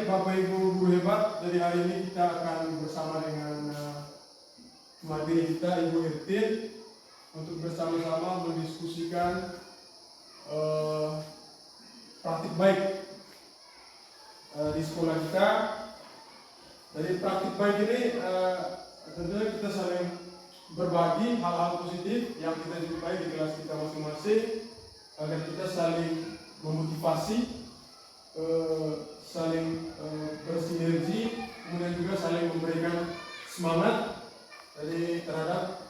baik Bapak Ibu guru hebat, dari hari ini kita akan bersama dengan materi kita Ibu Irtin untuk bersama-sama mendiskusikan praktik baik di sekolah kita. Dari praktik baik ini tentunya kita saling berbagi hal-hal positif yang kita jumpai di kelas kita masing-masing agar kita saling memotivasi, saling bersinergi, kemudian juga saling memberikan semangat dari terhadap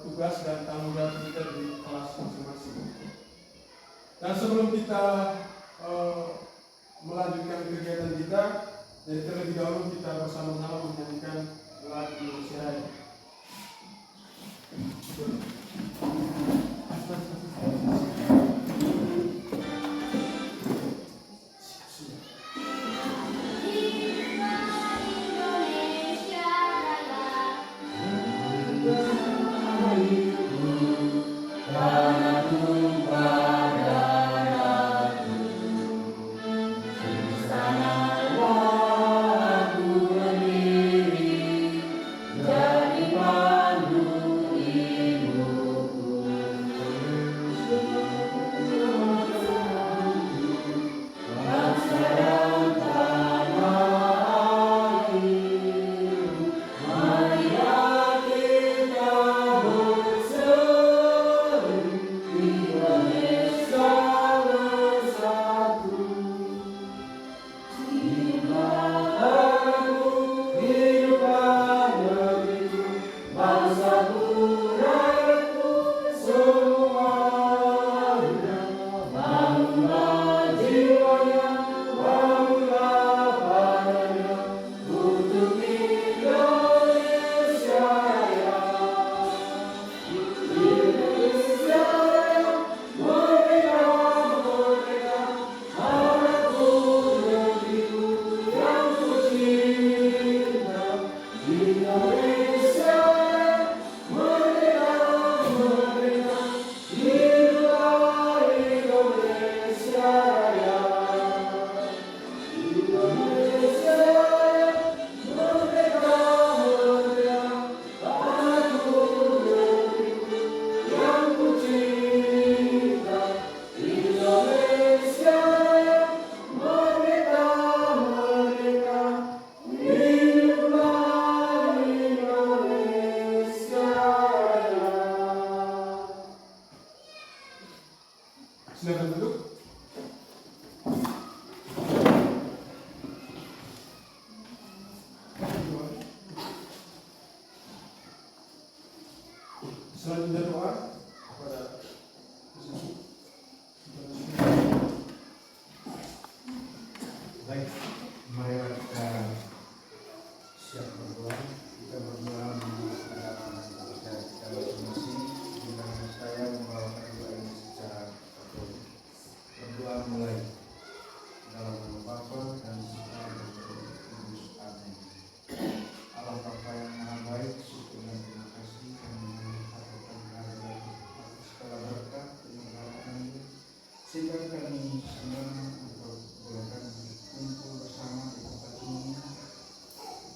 tugas dan tanggung jawab kita di kelas masing-masing. Dan sebelum kita melanjutkan kegiatan kita, jadi terlebih dahulu kita bersama-sama menyanyikan lagu Indonesia Raya. Silakan duduk. Selanjutnya doa kepada Yesus. Baik, mari kita siap berdoa. Kita berdoa menghadap kepada kita masing-masing. Bila saya membawakan doa ini secara tertulis. Berdoa mulai dalam nama Bapa dan Putra dan Roh Kudus. Amin. Allah Bapa yang Maha Baik, syukur dan terima kasih kami mengucapkan kehadiran segala berkat penyertaan sehingga kami semua untuk bolehkan kumpul bersama di tempat ini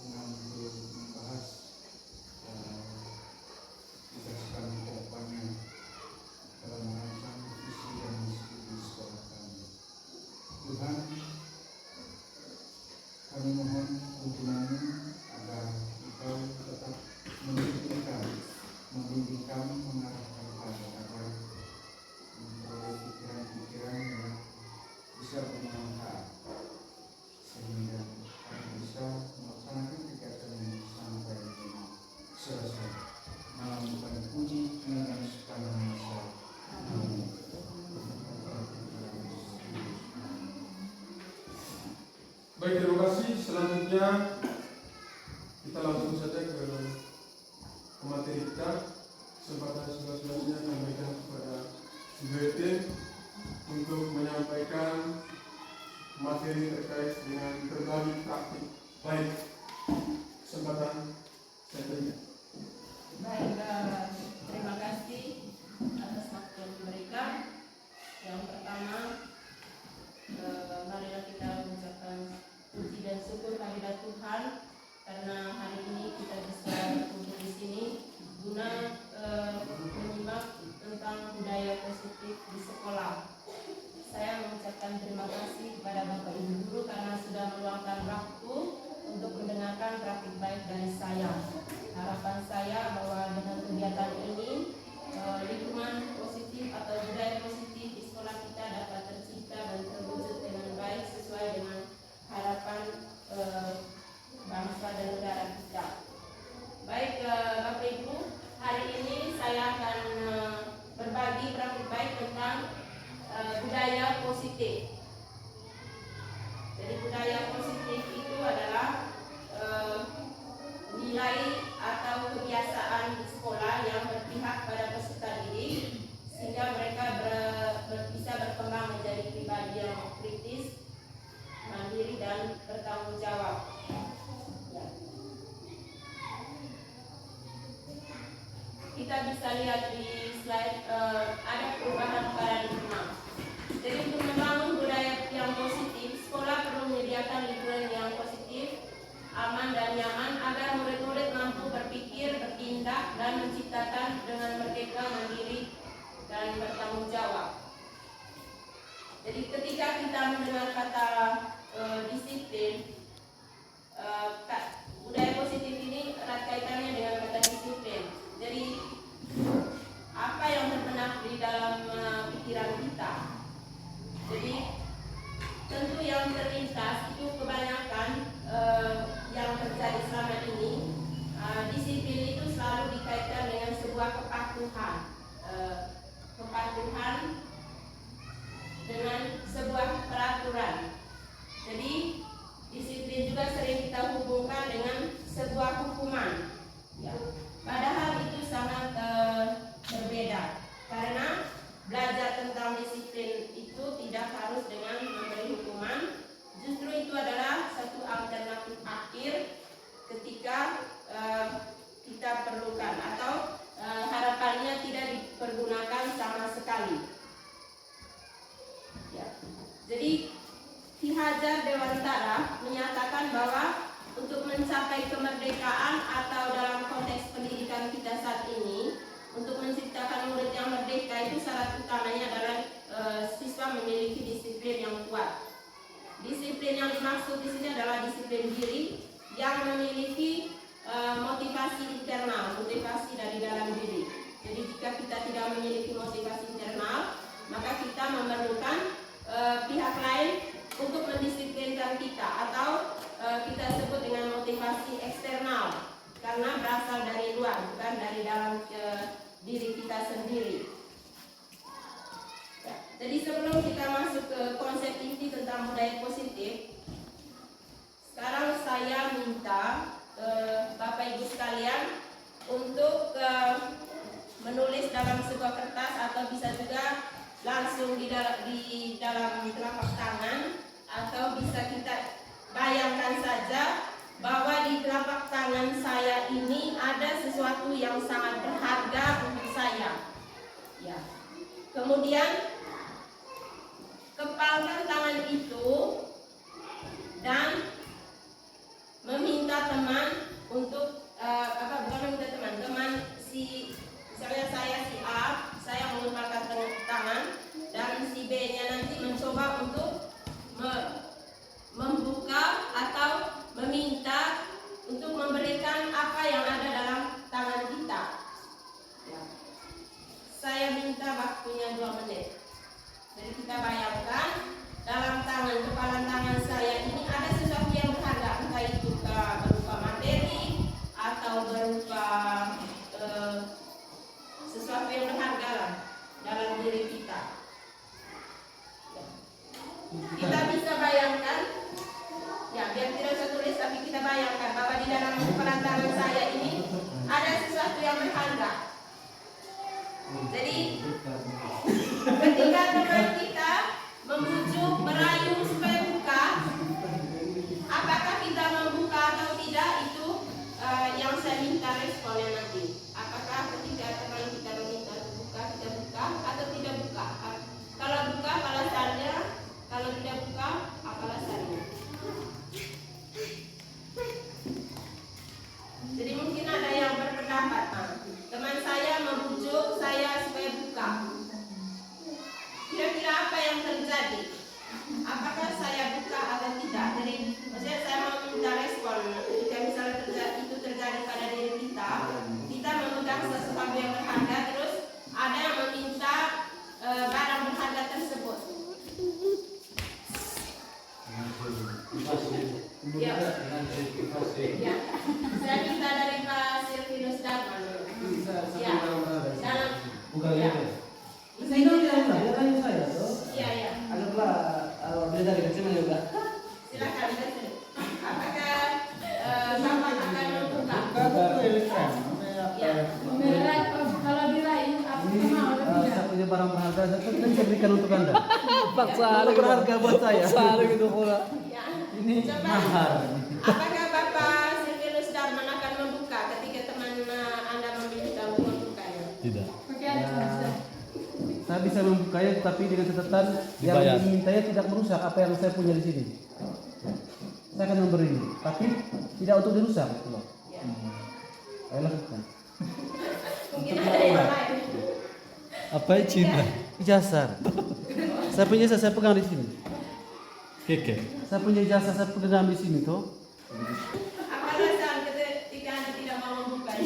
dengan untuk membahas tugas kami ke depannya dalam merancang visi dan misi di sekolah kami. Tuhan, kami mohon tuntunan-Mu agar Engkau tetap membimbing kami, mengarahkan kami agar memperoleh pikiran-pikiran yang bisa bermanfaat sehingga kami bisa melaksanakan kegiatan ini sampai dengan selesai. Dalam puji dan segala masa. Amin. Baik, terima kasih. Selanjutnya kita langsung saja ke materi kita. Kesempatan selanjutnya kami berikan kepada Ibu Irtin untuk menyampaikan materi terkait dengan berbagi praktik baik. Kesempatan saya berikan. Baik, terima kasih atas waktu yang diberikan. Yang pertama, marilah kita mengucapkan puji dan mengucapkan terima kasih kepada Bapak Ibu Guru karena sudah meluangkan waktu untuk mendengarkan praktik baik dari saya. Harapan saya bahwa dengan kegiatan ini lingkungan positif atau budaya positif di sekolah kita dapat tercipta dan terwujud dengan baik sesuai dengan harapan bangsa dan negara kita. Baik Bapak Ibu, hari ini saya akan berbagi praktik baik tentang budaya positif. Jadi budaya positif itu adalah nilai atau kebiasaan di sekolah yang berpihak pada peserta didik sehingga mereka bisa berkembang menjadi pribadi yang kritis, mandiri dan bertanggung jawab. Ya. Kita bisa lihat di slide ada perubahan paradigma. Jadi untuk membangun budaya yang positif, sekolah perlu menyediakan lingkungan yang positif, aman dan nyaman agar murid-murid mampu berpikir, bertindak dan menciptakan dengan merdeka, mandiri dan bertanggung jawab. Jadi ketika kita mendengar kata disiplin, budaya positif ini erat kaitannya dengan kata disiplin. Jadi apa yang terbenak di dalam pikiran kita. Jadi tentu yang terlintas itu kebanyakan yang terjadi selama ini, disiplin itu selalu dikaitkan dengan sebuah kepatuhan, kepatuhan dengan sebuah peraturan. Jadi disiplin juga sering kita hubungkan dengan sebuah hukuman. Ya. Padahal itu sangat berbeda, karena belajar tentang disiplin itu tidak harus dengan memberi hukuman. Justru itu adalah satu alternatif akhir ketika kita perlukan atau harapannya tidak dipergunakan sama sekali. Ya. Jadi Ki Hajar Dewantara menyatakan bahwa untuk mencapai kemerdekaan atau dalam konteks pendidikan kita saat ini, untuk menciptakan murid yang merdeka itu syarat utamanya adalah siswa memiliki disiplin yang kuat. Disiplin yang dimaksud di sini adalah disiplin diri yang memiliki motivasi internal, motivasi dari dalam diri. Jadi jika kita tidak memiliki motivasi internal, maka kita memerlukan pihak lain untuk mendisiplinkan kita, atau kita sebut dengan motivasi eksternal karena berasal dari luar, bukan dari dalam diri kita sendiri. Ya, jadi sebelum kita masuk ke konsep inti tentang budaya positif, sekarang saya minta Bapak Ibu sekalian untuk menulis dalam sebuah kertas atau bisa juga langsung di dalam telapak tangan, atau bisa kita bayangkan saja bahwa di telapak tangan saya ini ada sesuatu yang sangat berharga untuk saya. Ya. Kemudian kepalkan tangan itu dan meminta teman untuk teman misalnya saya si A, saya mengepalkan tangan, dan si B-nya nanti mencoba untuk membuka atau meminta untuk memberikan apa yang ada dalam tangan kita. Ya. Saya minta waktunya 2 menit. Jadi kita bayangkan dalam kepalan tangan saya ini ada sesuatu yang berharga, entah itu berupa materi atau berupa sesuatu yang berharga lah dalam diri kita. Ya. Kita bisa bayangkan, ya biar tidak usah tulis tapi kita bayangkan bahwa di dalam kepalan tangan saya ini ada sesuatu yang berharga. Jadi ketika teman kita membujuk, merayu supaya buka, apakah kita membuka atau tidak, itu yang saya minta responnya nanti. Apakah ketika teman kita meminta untuk buka, kita buka atau tidak buka? Kalau buka, apa alasannya? Kalau tidak buka, apa alasannya? Jadi mungkin ada yang berpendapat, teman saya membujuk saya supaya buka. belikan untuk Anda. Paksa Terlalu berharga buat saya. Paksa gitu pula. Ya. Ini Coba, mahar. apakah Bapak Silvinus Darman akan membuka ketika teman Anda memilih untuk membukanya? Tidak. Saya bisa membukanya, tapi dengan catatan yang Dibayar. dimintanya tidak merusak apa yang saya punya di sini. Saya akan memberi, tapi tidak untuk dirusak. Ya. Saya lakukan. Mungkin ada yang lain. Apa ya cinta? Ijazah. Saya punya ijazah, saya pegang di sini. Keke. Saya punya ijazah, saya pegang di sini tuh. Apa alasan ketika Anda tidak mau membukanya?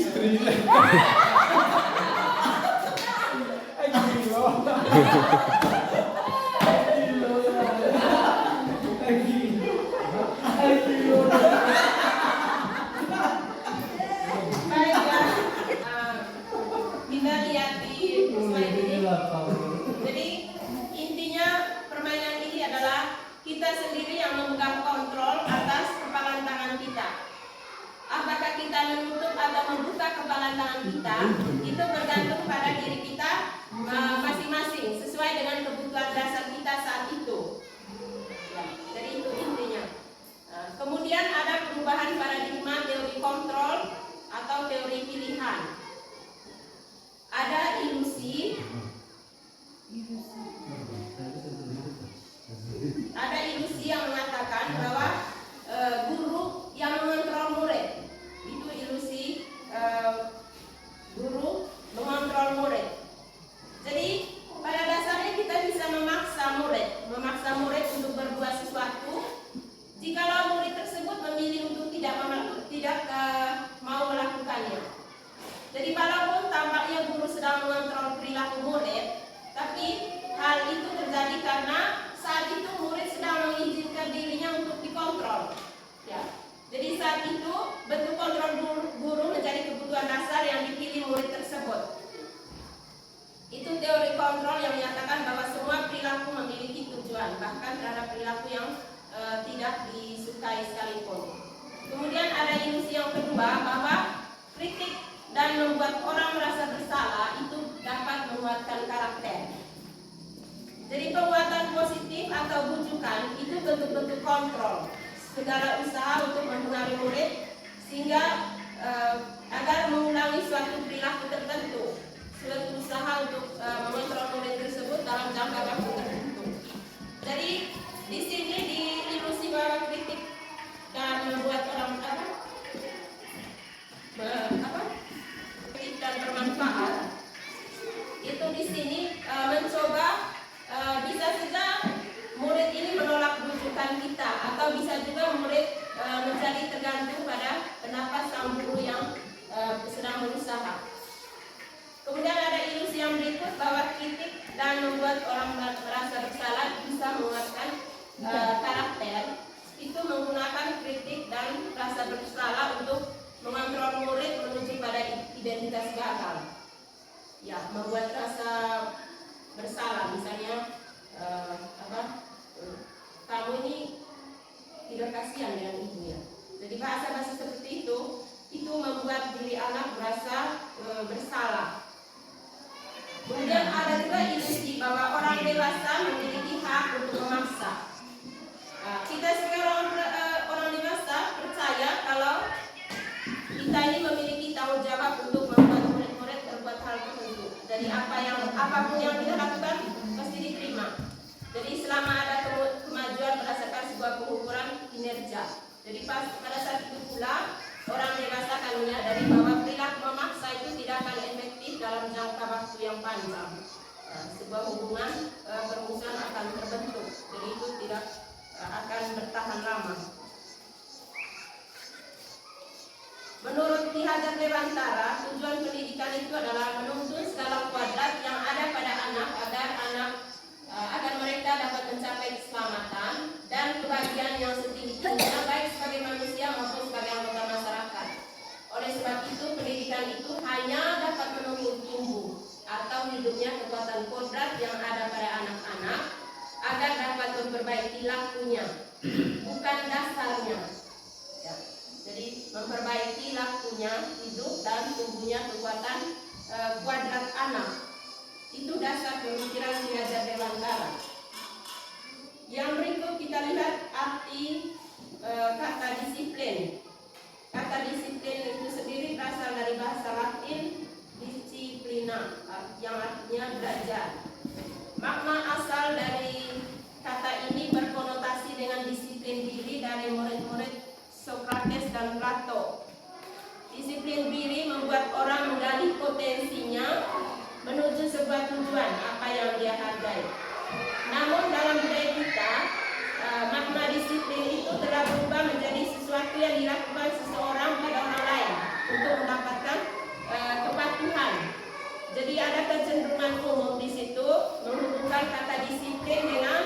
Baik ya. Kita lihat di slide ini. Jadi intinya permainan ini adalah kita sendiri yang memegang kontrol atas kepalan tangan kita. Apakah kita menutup atau membuka kepalan tangan kita itu bergantung pada diri kita masing-masing sesuai dengan kebutuhan dasar kita saat itu. Ya, jadi itu intinya. Kemudian ada perubahan paradigma teori kontrol atau teori pilihan. Ada ilusi. Ada ilusi yang mengatakan bahwa guru yang mengontrol murid. Itu ilusi guru mengontrol murid. Jadi pada dasarnya kita bisa memaksa murid untuk berbuat sesuatu. Jikalau murid tersebut memilih untuk tidak mau melakukannya. Jadi walaupun tampaknya guru sedang mengontrol perilaku murid, tapi hal itu terjadi karena saat itu murid sedang mengizinkan dirinya untuk dikontrol. Ya. Jadi saat itu bentuk kontrol guru menjadi kebutuhan dasar yang dipilih murid tersebut. Itu teori kontrol yang menyatakan bahwa semua perilaku memiliki tujuan, bahkan terhadap perilaku yang tidak disukai sekalipun. Kemudian ada ilusi yang kedua bahwa kritik dan membuat orang merasa bersalah itu dapat menguatkan karakter. Jadi penguatan positif atau bujukan itu bentuk-bentuk kontrol, segala usaha untuk mempengaruhi murid sehingga agar mengulangi suatu perilaku tertentu, suatu usaha untuk mengontrol murid tersebut dalam jangka waktu tertentu. Jadi di sini di ilusi bahwa kritik dan membuat orang kritik dan bermanfaat itu di sini mencoba bisa saja murid ini menolak rujukan kita atau bisa juga murid menjadi tergantung pada pendapat sang guru yang sedang berusaha. Kemudian ada ilusi yang berikut bahwa kritik dan membuat orang merasa bersalah bisa menguatkan karakter. Itu menggunakan kritik dan rasa bersalah untuk mengontrol murid menuju pada identitas gagal. Ya, membuat rasa bersalah, misalnya kamu ini tidak kasihan dengan ibunya. Jadi bahasa-bahasa seperti itu membuat diri anak merasa bersalah. Kemudian ada juga ilusi bahwa orang dewasa memiliki hak untuk memaksa. Kita sebagai orang dewasa percaya kalau kita ini memiliki tanggung jawab untuk membuat murid-murid berbuat hal tertentu. Jadi apapun yang kita lakukan pasti diterima. Jadi selama ada kemajuan berdasarkan sebuah pengukuran kinerja. Jadi pada saat itu pula orang dewasa akan menyadari bahwa perilaku memaksa itu tidak akan efektif dalam jangka waktu yang panjang. Sebuah hubungan permusuhan akan terbentuk. Jadi itu tidak akan bertahan lama. Menurut Ki Hajar Dewantara, tujuan pendidikan itu adalah menuntun skala kuadrat yang ada pada anak agar mereka dapat mencapai keselamatan dan kebahagiaan yang setinggi-tingginya baik sebagai manusia maupun sebagai anggota masyarakat. Oleh sebab itu, pendidikan itu hanya dapat menumbuh tumbuh atau hidupnya kekuatan kodrat yang ada pada anak-anak agar dapat memperbaiki lakunya, bukan dasarnya. Ya. Jadi memperbaiki lakunya, hidup dan tumbuhnya kekuatan kuadrat anak. Itu dasar pemikiran Ki Hajar Dewantara. Yang berikut kita lihat arti kata disiplin. Kata disiplin itu sendiri berasal dari bahasa Latin disciplina, yang artinya belajar. Makna asal dari kata ini berkonotasi dengan disiplin diri dari murid-murid Sokrates dan Plato. Disiplin diri membuat orang menggali potensinya menuju sebuah tujuan apa yang dia hargai. Namun dalam budaya kita, makna disiplin itu telah berubah menjadi sesuatu yang dilakukan seseorang pada orang lain untuk mendapatkan kepatuhan. Jadi ada kecenderungan umum di situ menghubungkan kata disiplin dengan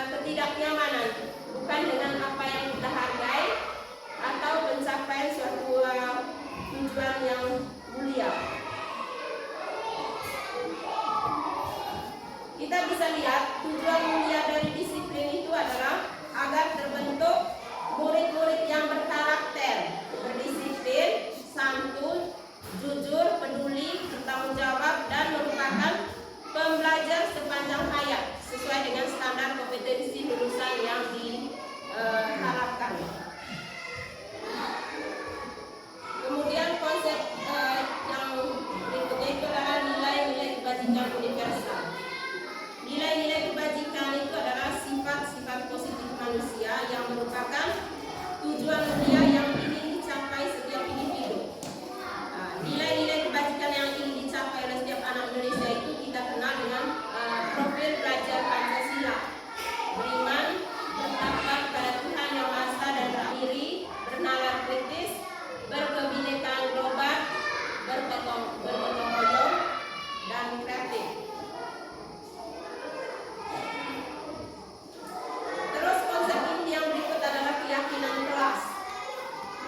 ketidaknyamanan, bukan dengan apa yang kita hargai atau pencapaian suatu tujuan yang mulia. Kita bisa lihat tujuan mulia dari disiplin itu adalah agar terbentuk murid-murid yang berkarakter, berdisiplin, santun, jujur, peduli, bertanggung jawab, dan merupakan pembelajar sepanjang hayat sesuai dengan standar kompetensi lulusan yang diharapkan. Kemudian konsep yang berikutnya itu adalah nilai-nilai kebajikan universal. Nilai-nilai kebajikan itu adalah sifat-sifat positif manusia yang merupakan tujuan mulia yang ingin dicapai setiap individu. Nilai-nilai kebajikan yang ingin dicapai oleh setiap anak Indonesia itu kita kenal dengan profil belajar Pancasila: beriman, bertakwa pada Tuhan Yang Maha Esa dan terakhiri, bernalar kritis, berkebinekaan global, bergotong royong, dan kreatif. Terus konsep inti yang berikut adalah keyakinan kelas.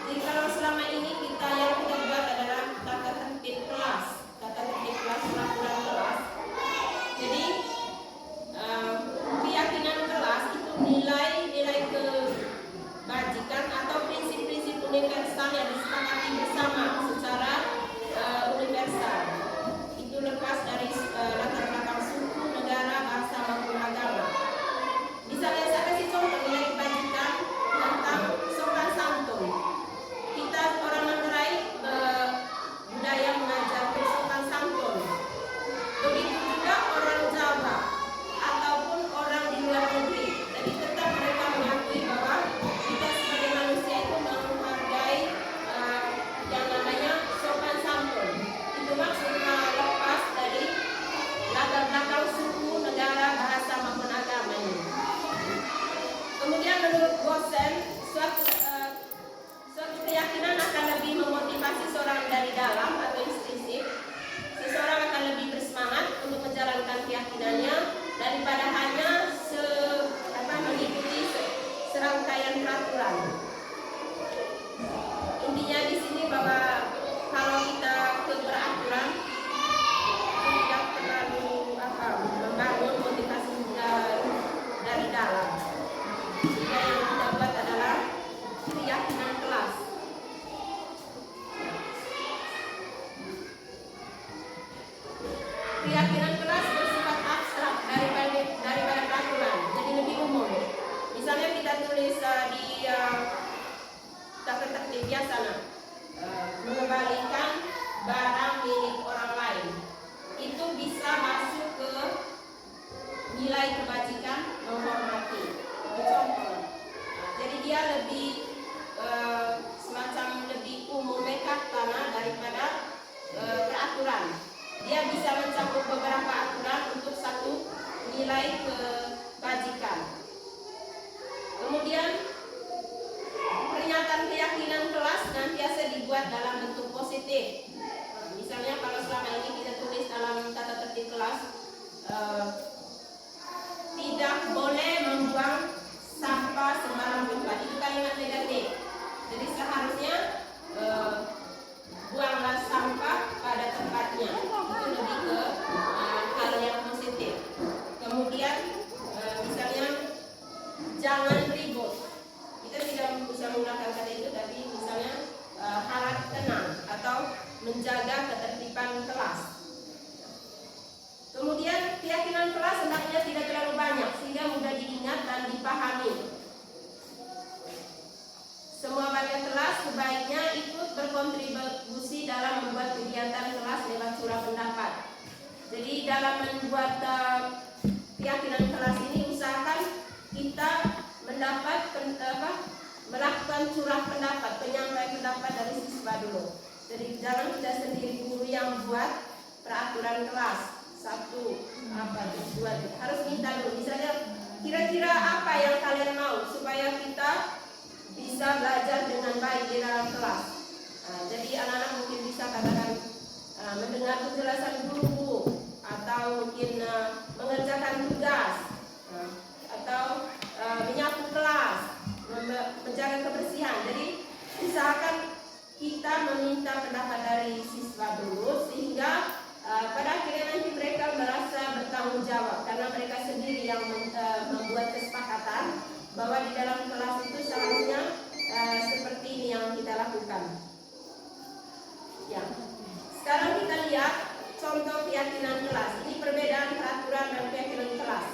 Jadi kalau selama ini kita yang kita buat adalah tata tertib kelas, peraturan kelas. Jadi keyakinan kelas itu nilai-nilai kebajikan atau prinsip-prinsip universal yang disepakati bersama secara universal. Itu lepas dari latar belakang suku, negara, bahasa maupun agama. Misalnya saya kasih contoh nilai kebajikan tentang sopan santun. Kita orang Manggarai budaya mengajarkan sopan santun. Begitu juga orang Jawa ataupun orang di luar negeri. Jadi tetap mereka mengakui bahwa kita sebagai manusia itu menghargai yang namanya sopan santun. Itu maksudnya lepas dari latar belakang suku, negara, bahasa maupun agama ini. Kemudian menurut Gosen, suatu keyakinan akan lebih memotivasi seorang dari dalam atau intrinsik. Seseorang akan lebih bersemangat untuk menjalankan keyakinannya daripada hanya mengikuti serangkaian peraturan. Intinya di sini bahwa kalau kita keberaturan tidak terlalu membangun motivasi dari dalam. Sehingga yang kita buat adalah keyakinan kelas. Keyakinan kelas bersifat abstrak daripada peraturan, jadi lebih umum. Misalnya kita tulis di tata tertib biasa, mengembalikan barang milik orang lain, itu bisa masuk ke nilai kebajikan menghormati. Itu contoh. Jadi dia lebih semacam lebih umum tanah daripada peraturan. Dia bisa mencakup beberapa aturan untuk satu nilai kebajikan. Kemudian pernyataan keyakinan kelas nantiasa dibuat dalam bentuk positif. Misalnya kalau selama ini kita tulis dalam tata tertib kelas, tidak boleh membuang sampah sembarang tempat. Itu kalimat negatif. Jadi seharusnya buanglah sampah pada tempatnya. Itu lebih ke hal yang positif. Kemudian misalnya jangan ribut. Kita tidak bisa menggunakan kata itu, tapi misalnya harap tenang. membuat keyakinan kelas ini, usahakan kita melakukan curah pendapat, penyampaian pendapat dari siswa dulu. Jadi jangan kita sendiri guru yang buat peraturan kelas. Satu, dua, harus minta dulu. Misalnya kira-kira apa yang kalian mau supaya kita bisa belajar dengan baik di dalam kelas. Jadi anak-anak mungkin bisa katakan mendengar penjelasan guru, atau mungkin mengerjakan tugas, atau menyapu kelas, menjaga kebersihan. Jadi usahakan kita meminta pendapat dari siswa dulu, sehingga pada akhirnya nanti mereka merasa bertanggung jawab karena mereka sendiri yang membuat kesepakatan bahwa di dalam kelas itu seharusnya seperti ini yang kita lakukan. Ya. Sekarang kita lihat contoh keyakinan kelas. Ini perbedaan peraturan dan keyakinan kelas.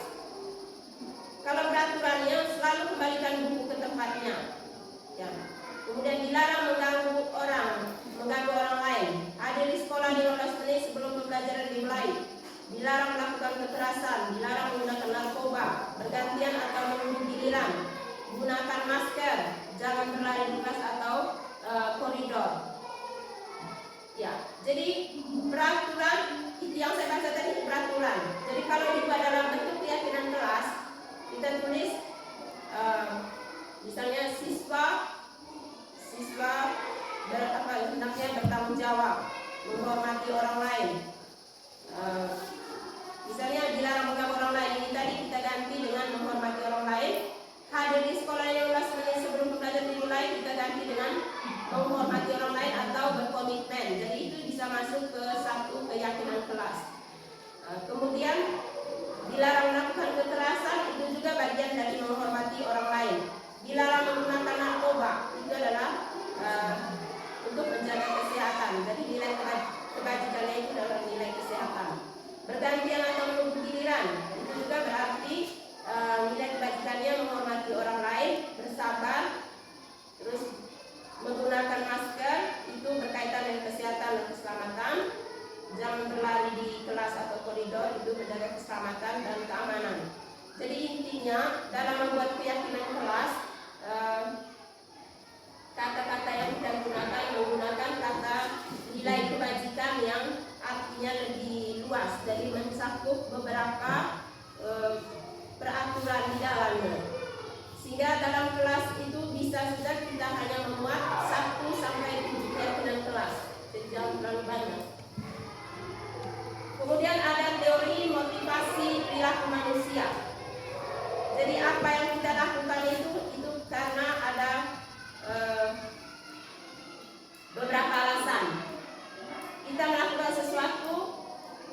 Kalau peraturannya selalu kembalikan buku ke tempatnya. Ya. Kemudian dilarang mengganggu orang lain. Hadir di sekolah 15 menit sebelum pembelajaran dimulai. Dilarang melakukan kekerasan, dilarang menggunakan narkoba, bergantian atau menunggu giliran, menggunakan masker, jangan berlari di kelas atau koridor. Ya, jadi peraturan itu yang saya baca tadi peraturan. Jadi kalau dibuat dalam bentuk keyakinan kelas, kita tulis misalnya siswa hendaknya bertanggung jawab, menghormati orang lain. Misalnya dilarang mengganggu orang lain, ini tadi kita ganti dengan menghormati orang lain. Hadir di sekolah 15 menit sebelum pembelajaran dimulai, kita ganti dengan menghormati orang lain atau berkomitmen. Jadi itu bisa masuk ke satu keyakinan kelas. Kemudian dilarang melakukan kekerasan, itu juga bagian dari menghormati orang lain. Dilarang menggunakan narkoba, itu adalah untuk menjaga kesehatan. Jadi nilai kebajikannya itu adalah nilai kesehatan. Bergantian atau menunggu giliran, itu juga berarti nilai kebajikannya menghormati orang lain, bersabar, terus menggunakan masker, itu berkaitan dengan kesehatan dan keselamatan. Jangan berlari di kelas atau koridor, itu menjaga keselamatan dan keamanan. Jadi intinya dalam membuat keyakinan kelas, kata-kata yang kita gunakan menggunakan kata nilai kebajikan yang artinya lebih luas, dari mencakup beberapa peraturan di dalamnya. Sehingga dalam kelas itu bisa saja kita hanya memuat 1 sampai 7 keyakinan kelas, jadi jangan terlalu banyak. Kemudian ada teori motivasi perilaku manusia. Jadi apa yang kita lakukan itu karena ada beberapa alasan. Kita melakukan sesuatu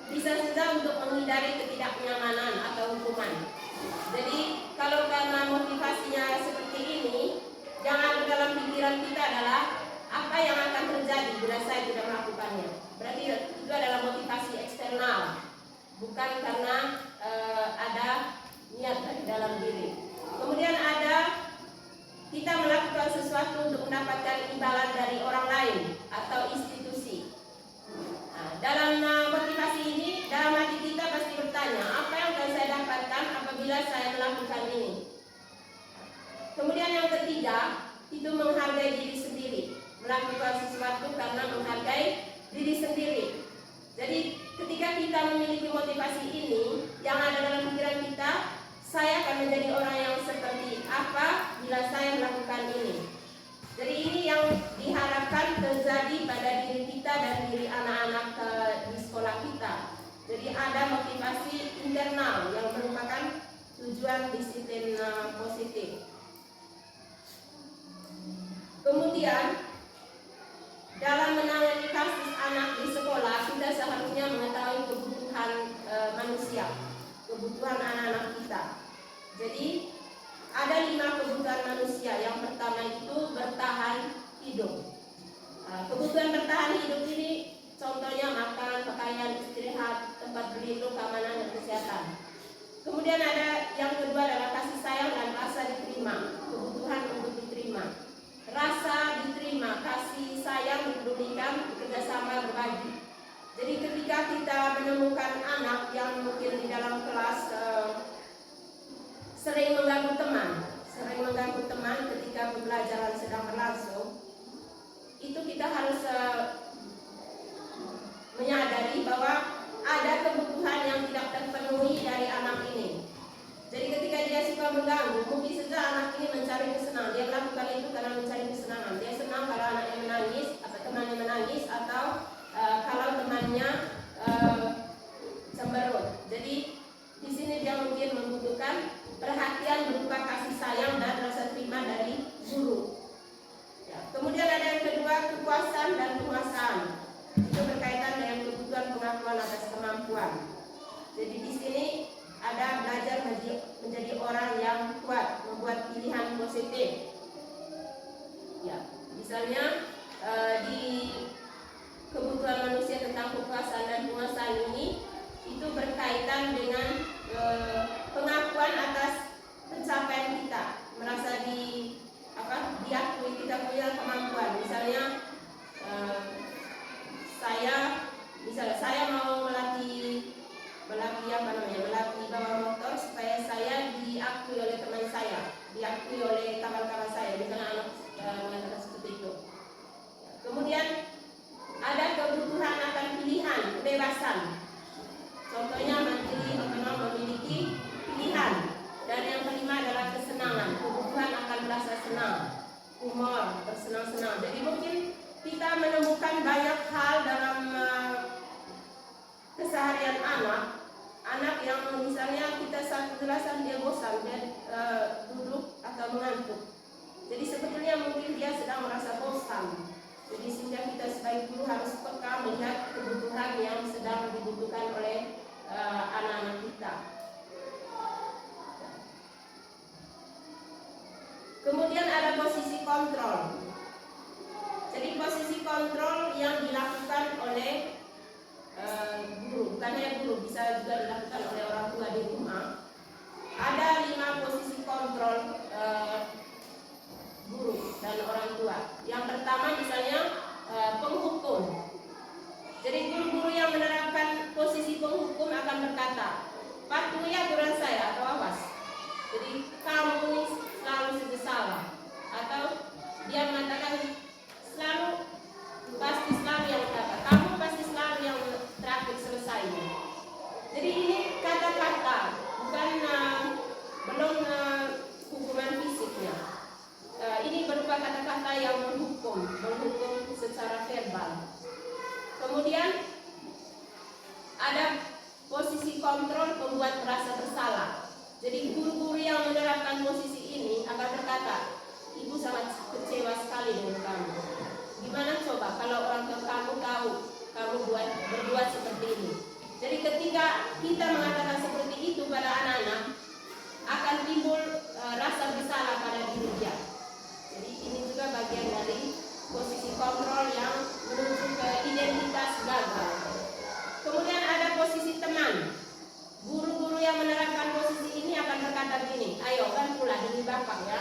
bisa saja untuk menghindari ketidaknyamanan atau hukuman. Jadi kalau karena motivasinya seperti ini, yang ada dalam pikiran kita adalah apa yang akan terjadi bila saya tidak melakukannya. Berarti itu adalah motivasi eksternal, bukan karena ada niat dari dalam diri. Kemudian ada kita melakukan sesuatu untuk mendapatkan imbalan dari orang lain atau institusi. Dalam motivasi ini, dalam hati kita pasti bertanya, apa yang akan saya dapatkan apabila saya melakukan ini? Kemudian yang ketiga, itu menghargai diri sendiri. Melakukan sesuatu karena menghargai diri sendiri. Jadi ketika kita memiliki motivasi ini, yang ada dalam pikiran kita, saya akan menjadi orang yang seperti apa bila saya melakukan ini. Jadi ini yang diharapkan terjadi pada diri kita dan diri anak-anak di sekolah kita. Jadi ada motivasi internal yang merupakan tujuan disiplin positif. Kemudian dalam menangani kasus anak di sekolah, kita seharusnya mengetahui kebutuhan manusia, kebutuhan anak-anak kita. Jadi ada 5 kebutuhan manusia. Yang pertama itu bertahan hidup. Kebutuhan bertahan hidup ini contohnya makan, pakaian, istirahat, tempat berlindung, keamanan dan kesehatan. Kemudian ada yang kedua adalah kasih sayang dan rasa diterima, kebutuhan untuk diterima. Rasa diterima, kasih sayang, dipedulikan, kerjasama, berbagi. Jadi ketika kita menemukan anak yang mungkin kita harus menyadari bahwa ada kebutuhan yang tidak terpenuhi dari anak ini. Jadi ketika dia suka mengganggu, mungkin saja anak ini mencari kesenangan. Dia melakukan itu karena mencari kesenangan. Dia senang kalau anaknya menangis, atau temannya menangis, atau kalau temannya cemberut. Jadi di sini dia mungkin membutuhkan perhatian berupa kasih sayang dan rasa terima dari guru. Ya. Kemudian ada yang kedua, kepuasan dan penguasaan. Itu berkaitan dengan kebutuhan pengakuan atas kemampuan. Jadi di sini ada belajar menjadi orang yang kuat, membuat pilihan positif. Ya, misalnya di kebutuhan manusia tentang kepuasan dan penguasaan ini itu berkaitan dengan pengakuan atas pencapaian kita, merasa diakui kita punya kemampuan. Misalnya saya mau melatih bawa motor supaya saya diakui oleh teman saya, diakui oleh kawan-kawan saya, misalnya anak mengatakan seperti itu. Kemudian ada kebutuhan akan pilihan, kebebasan. Contohnya mandiri, otonom, memiliki pilihan. Dan yang kelima adalah kesenangan, kebutuhan akan merasa senang, humor, bersenang-senang. Jadi mungkin kita menemukan banyak hal dalam keseharian anak yang misalnya kita saat penjelasan dia bosan, dia duduk atau mengantuk. Jadi sebetulnya mungkin dia sedang merasa bosan. Jadi sehingga kita sebagai guru harus peka melihat kebutuhan yang sedang dibutuhkan oleh anak-anak kita. Kemudian ada posisi kontrol. Jadi posisi kontrol yang dilakukan oleh guru, bukan hanya guru, bisa juga dilakukan oleh orang tua di rumah. Ada 5 posisi kontrol guru dan orang tua. Yang pertama misalnya penghukum. Jadi guru-guru yang menerapkan posisi penghukum akan berkata, patuhi aturan saya atau awas. Jadi kamu ini selalu salah. Atau dia mengatakan pasti selalu yang kata, kamu pasti selalu yang terakhir selesai. Jadi ini kata-kata, bukan belum hukuman fisiknya. Ini berupa kata-kata yang menghukum secara verbal. Kemudian ada posisi kontrol pembuat merasa bersalah. Jadi guru-guru yang menerapkan posisi ini akan berkata, ibu sangat kecewa sekali dengan kamu. Gimana coba kalau orang tua kamu tahu kamu berbuat seperti ini. Jadi ketika kita mengatakan seperti itu pada anak-anak, akan timbul rasa bersalah pada diri dia. Jadi ini juga bagian dari posisi kontrol yang menuju ke identitas gagal. Kemudian ada posisi teman. Guru-guru yang menerapkan posisi ini akan berkata begini, ayo kan pula ini bapak ya.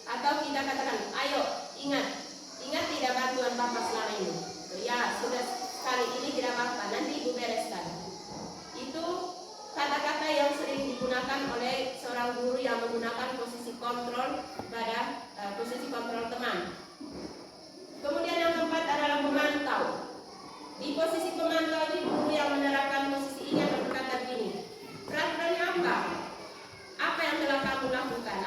Atau kita katakan, ayo ingat tidak bantuan bapak selama ini. Ya sudah kali ini tidak apa-apa, nanti ibu bereskan. Itu kata-kata yang sering digunakan oleh seorang guru yang menggunakan posisi kontrol pada posisi kontrol teman. Kemudian yang keempat adalah pemantau. Di posisi pemantau ini guru yang menerapkan posisi ini akan berkata begini, peraturannya apa? Apa yang telah kamu lakukan?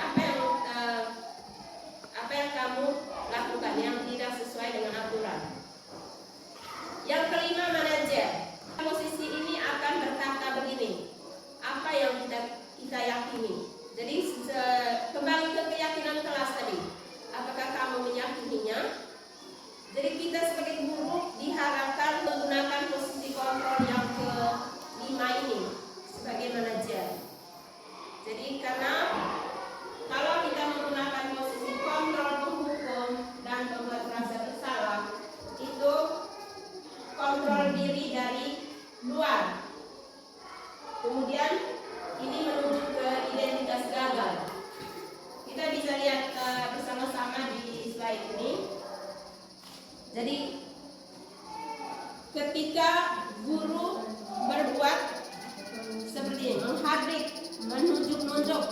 Apa yang kamu lakukan yang tidak sesuai dengan aturan? Yang kelima, manajer. Posisi ini akan berkata begini, apa yang kita yakini. Jadi kembali ke keyakinan kelas tadi. Apakah kamu meyakininya? Jadi kita sebagai guru diharapkan menggunakan posisi kontrol yang kelima ini sebagai manajer. Jadi karena kalau kita menggunakan posisi kontrol penghukum dan pembuat merasa bersalah, itu kontrol diri dari luar. Kemudian ini menuju ke identitas gagal. Kita bisa lihat bersama-sama di slide ini. Jadi ketika guru berbuat seperti ini, menghardik, menunjuk-nunjuk,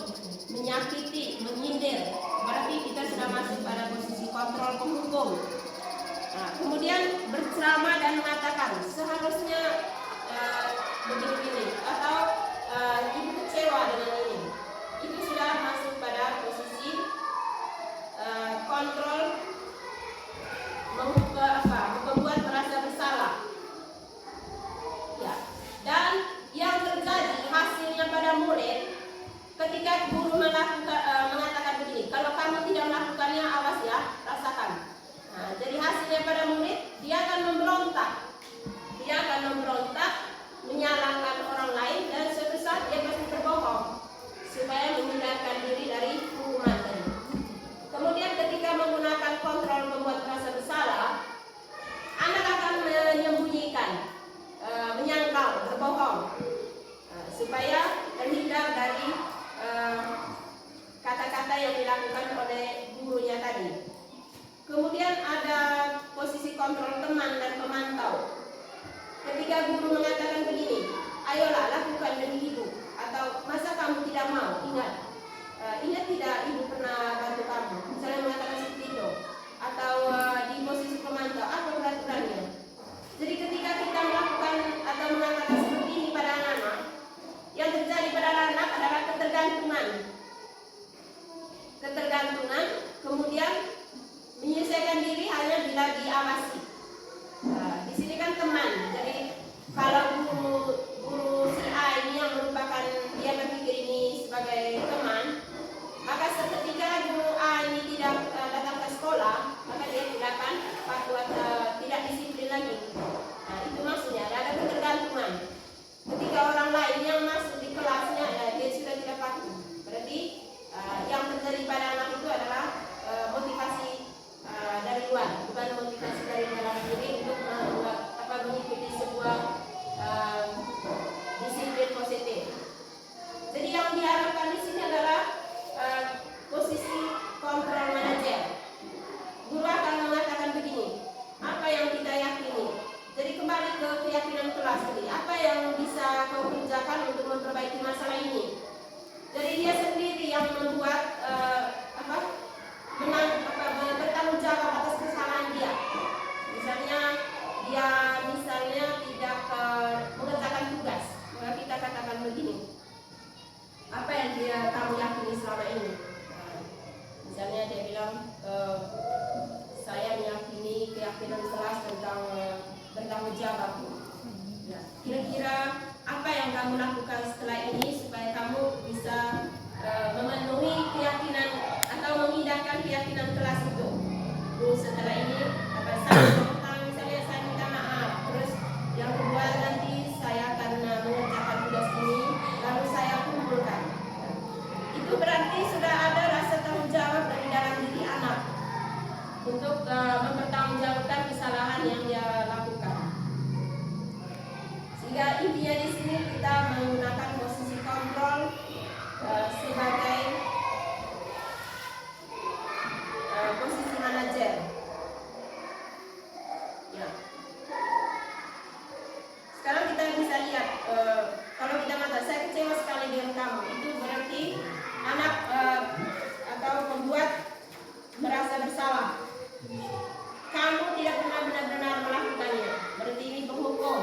menyakiti, menyindir, berarti kita sudah masuk pada posisi kontrol penghukum. Nah, kemudian berceramah dan mengatakan seharusnya begini-begini atau ibu kecewa dengan ini. Itu sudah masuk pada posisi kontrol membuat merasa bersalah. Ya. Dan yang terjadi hasilnya pada murid ketika guru mengatakan begini, kalau kamu tidak melakukannya awas ya, rasakan. Nah, jadi hasilnya pada murid dia akan memberontak, menyalahkan orang lain dan suatu saat dia pasti berbohong supaya menghindarkan diri dari hukuman tadi. Kemudian ketika menggunakan kontrol membuat merasa bersalah, anak akan menyembunyikan, menyangkal, berbohong, supaya terhindar dari kata-kata yang dilakukan oleh gurunya tadi. Kemudian ada posisi kontrol teman dan pemantau. Ketika guru mengatakan begini, ayolah lakukan demi ibu, atau masa kamu tidak mau, ingat tidak ibu pernah bantu kamu, misalnya mengatakan seperti itu. Atau di posisi pemantau, apa peraturannya? Jadi ketika kita melakukan atau mengatakan seperti ini pada anak-anak, yang terjadi pada anak-anak adalah ketergantungan, kemudian menyelesaikan diri hanya bila diawasi. Di sini kan teman, jadi kalau guru si A ini yang merupakan dia berpikir ini sebagai teman, maka seketika guru A ini tidak datang ke sekolah, maka dia tidak akan patuh atau tidak disiplin lagi. Nah, itu maksudnya ada ketergantungan. Ketika orang lain yang masuk di kelasnya, dia sudah tidak patuh. Berarti yang terjadi pada anak itu adalah motivasi dari luar, bukan motivasi dari dalam diri untuk mengikuti sebuah disiplin positif. Jadi yang diharapkan di sini adalah posisi kontrol manajer. Guru akan mengatakan begini, apa yang kita yakini. Jadi kembali ke keyakinan kelas tadi, apa yang bisa kau kerjakan untuk memperbaiki masalah ini. Jadi dia sendiri yang membuat bertanggung jawab atas kesalahan dia. Misalnya dia tidak mengerjakan tugas, maka kita katakan begini, apa yang kamu yakini selama ini. Misalnya dia bilang, saya meyakini keyakinan kelas tentang bertanggung jawab. Nah, kira-kira apa yang kamu lakukan setelah ini supaya kamu bisa memenuhi keyakinan atau mengindahkan keyakinan kelas itu. Terus setelah ini misalnya saya minta maaf. Terus yang kedua nanti saya akan mengerjakan tugas ini, lalu saya kumpulkan. Itu berarti sudah ada rasa tanggung jawab dari dalam diri anak untuk mempertanggungjawabkan kesalahan yang dia lakukan. Sehingga intinya di sini kita menggunakan posisi kontrol sebagai posisi manajer. Ya. Sekarang kita bisa lihat kalau kita mengatakan saya kecewa sekali dengan kamu, itu berarti anak atau membuat merasa bersalah. Kamu tidak pernah benar-benar melakukannya, berarti ini penghukum.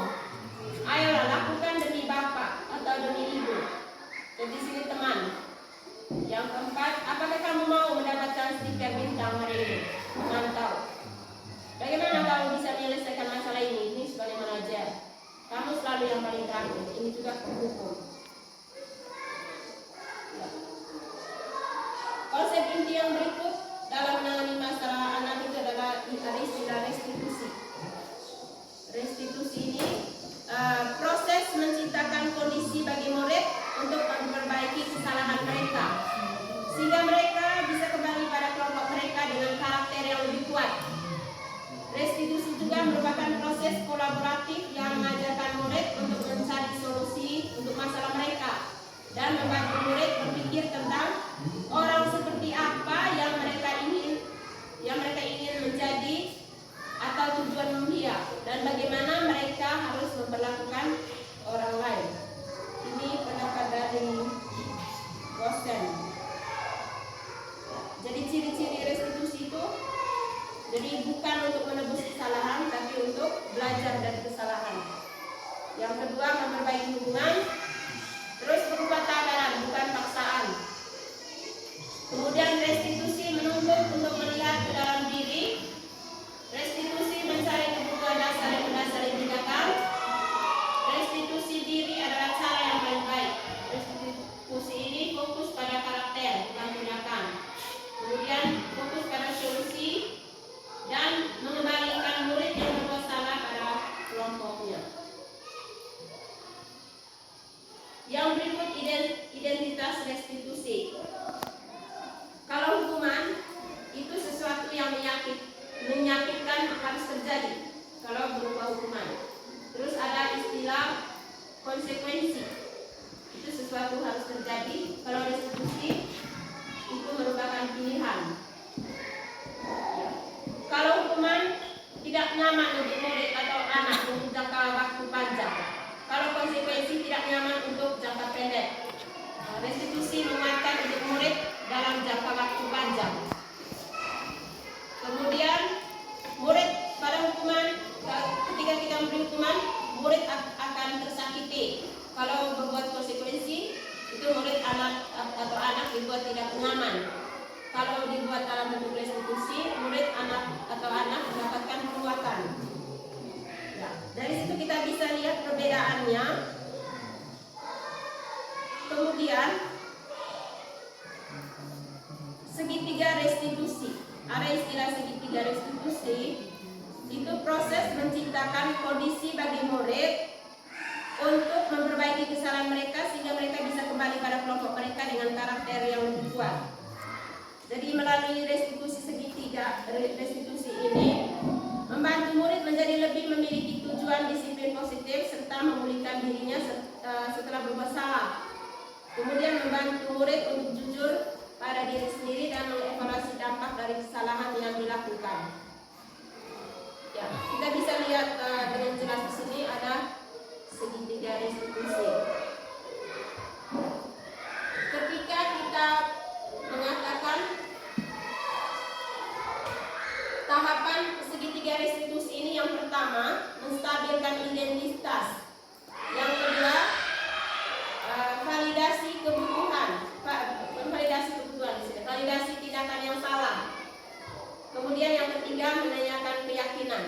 Ayolah lakukan demi bapak atau demi ibu. Jadi sini teman. Yang keempat, apakah kamu mau mendapatkan stiker bintang hari ini? Mantap. Bagaimana kamu bisa menyelesaikan masalah ini? Ini sebagai manajer. Kamu selalu yang paling terakhir. Ini juga penghukum. Ya. Konsep inti yang berikut dalam menangani masalah anak itu adalah istilah restitusi. Restitusi ini proses menciptakan kondisi bagi murid untuk memperbaiki kesalahan mereka, sehingga mereka bisa kembali pada kelompok mereka dengan karakter yang lebih kuat. Restitusi juga merupakan proses kolaboratif yang mengajarkan murid untuk mencari solusi untuk masalah mereka dan membantu murid berpikir tentang orang seperti apa yang mereka ingin menjadi atau tujuan mulia, dan bagaimana mereka harus memperlakukan orang lain. Ini pendapat dari dosen. Jadi ciri-ciri restitusi itu, jadi Jadi bukan untuk menebus kesalahan, tapi untuk belajar dari kesalahan. Yang kedua, memperbaiki hubungan. Terus berupa tadaran, bukan paksaan. Kemudian restitusi menuntut untuk melihat ke dalam diri. Restitusi mencari kebutuhan dasar yang mendasari tindakan. Restitusi diri adalah cara yang paling baik. Restitusi ini fokus pada karakter, bukan tindakan. Kemudian fokus pada solusi dan mengembalikan murid yang berbuat salah pada kelompoknya. Yang berikut identitas restitusi. Kalau hukuman itu sesuatu yang menyakitkan harus terjadi kalau berupa hukuman. Terus ada istilah konsekuensi, itu sesuatu harus terjadi. Kalau restitusi itu merupakan pilihan. Ya. Kalau hukuman tidak nyaman untuk murid atau anak untuk jangka waktu panjang. Kalau konsekuensi tidak nyaman untuk jangka pendek. Restitusi menguatkan untuk murid dalam jangka waktu panjang. Kemudian murid pada hukuman, ketika kita memberi hukuman, murid akan tersakiti. Kalau berbuat konsekuensi, itu murid atau anak dibuat tidak nyaman. Kalau dibuat dalam bentuk restitusi, murid atau anak mendapatkan penguatan. Ya, dari situ kita bisa lihat perbedaannya. Kemudian segitiga restitusi. Ada istilah segitiga restitusi. Itu proses menciptakan kondisi bagi murid untuk memperbaiki kesalahan mereka sehingga mereka bisa kembali pada kelompok mereka dengan karakter yang lebih kuat. Jadi melalui restitusi segitiga restitusi ini membantu murid menjadi lebih memiliki tujuan disiplin positif serta memulihkan dirinya setelah berbuat salah. Kemudian membantu murid untuk jujur pada diri sendiri dan mengevaluasi dampak dari kesalahan yang dilakukan. Ya, kita bisa lihat dengan jelas di sini ada segitiga restitusi. Ketika kita mengatakan tahapan segitiga restitusi ini, yang pertama menstabilkan identitas, yang kedua validasi kebutuhan, validasi tindakan yang salah. Kemudian yang ketiga menanyakan keyakinan.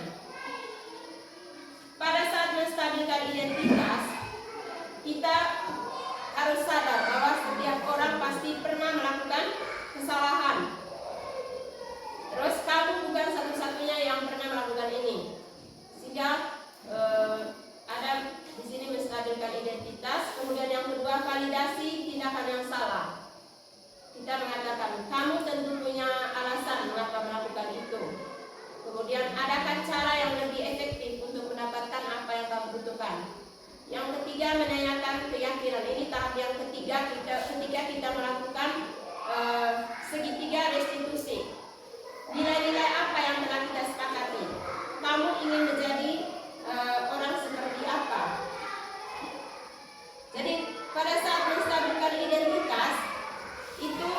Pada saat menstabilkan identitas, kita harus sadar bahwa setiap orang pasti pernah melakukan kesalahan. Terus kamu bukan satu-satunya yang pernah melakukan ini. Sehingga ada di sini menstabilkan identitas. Kemudian yang kedua validasi tindakan yang salah. Kita mengatakan kamu tentu punya alasan mengapa melakukan itu. Kemudian adakah cara yang lebih efektif untuk mendapatkan apa yang kamu butuhkan. Yang ketiga menanyakan keyakinan. Ini tahap yang ketiga ketika kita melakukan segitiga restitusi. Nilai-nilai apa yang telah kita sepakati? Kamu ingin menjadi orang seperti apa? Jadi pada saat menstabilkan identitas itu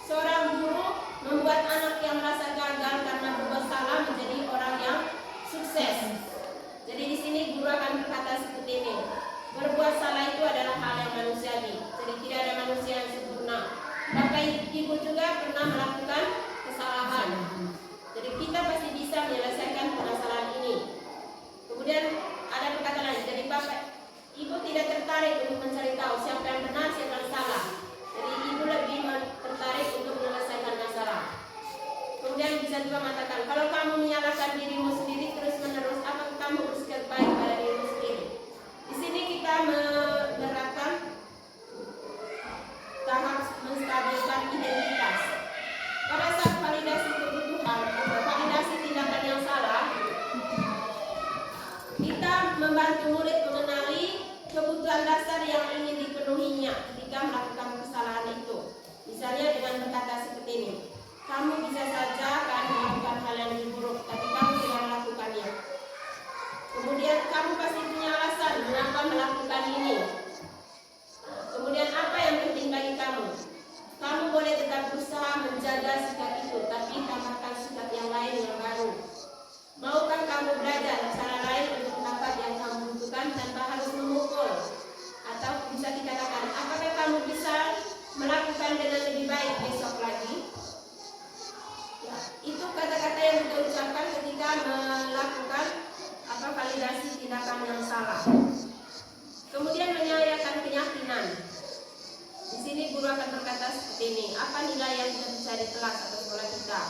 seorang guru membuat anak yang merasa gagal karena berbuat salah menjadi orang yang sukses. Jadi di sini guru akan berkata seperti ini, berbuat salah itu adalah hal yang manusiawi. Jadi tidak ada manusia yang sempurna. Bapak Ibu juga pernah melakukan kesalahan. Jadi kita pasti bisa menyelesaikan permasalahan ini. Kemudian ada perkataan lain. Jadi Bapak Ibu tidak tertarik untuk mencari tahu siapa yang benar, siapa yang salah. Jadi Ibu lebih tertarik untuk menyelesaikan masalah. Kemudian bisa juga mengatakan, kalau kamu menyalahkan dirimu sendiri terus menerus, apa kamu bersikap baik pada dirimu sendiri? Di sini kita menerapkan tahap menstabilkan identitas. Pada saat validasi kebutuhan atau validasi tindakan yang salah, kita membantu murid mengenali kebutuhan dasar yang ingin dipenuhinya ketika melakukan kesalahan itu. Misalnya dengan berkata seperti ini, kamu bisa saja akan melakukan hal yang lebih buruk, tapi kelas atau sekolah kita.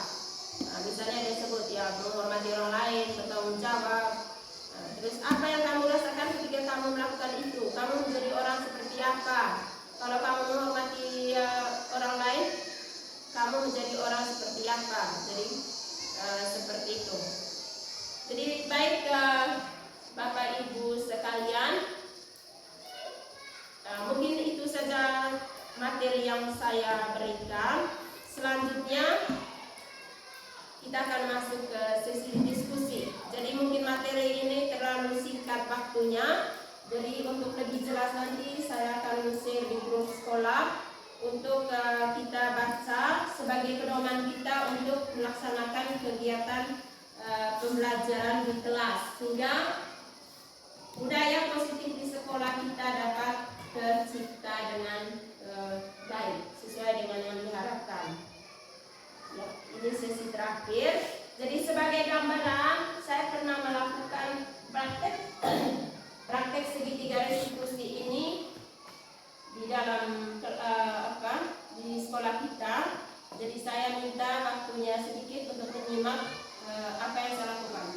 Nah, misalnya dia sebut ya menghormati orang lain, bertanggung jawab. Nah, terus apa yang kamu rasakan ketika kamu melakukan itu? Kamu menjadi orang seperti apa? Kalau kamu menghormati orang lain, kamu menjadi orang seperti apa? Jadi seperti itu. Jadi baik Bapak Ibu sekalian, mungkin itu saja materi yang saya berikan. Selanjutnya kita akan masuk ke sesi diskusi. Jadi mungkin materi ini terlalu singkat waktunya. Jadi untuk lebih jelas nanti saya akan share di grup sekolah untuk kita baca sebagai pedoman kita untuk melaksanakan kegiatan pembelajaran di kelas, sehingga budaya positif di sekolah kita dapat tercipta dengan baik sesuai dengan yang diharapkan. Ya, ini sesi terakhir. Jadi sebagai gambaran, saya pernah melakukan praktek segitiga restitusi ini di dalam di sekolah kita. Jadi saya minta waktunya sedikit untuk menyimak apa yang saya lakukan.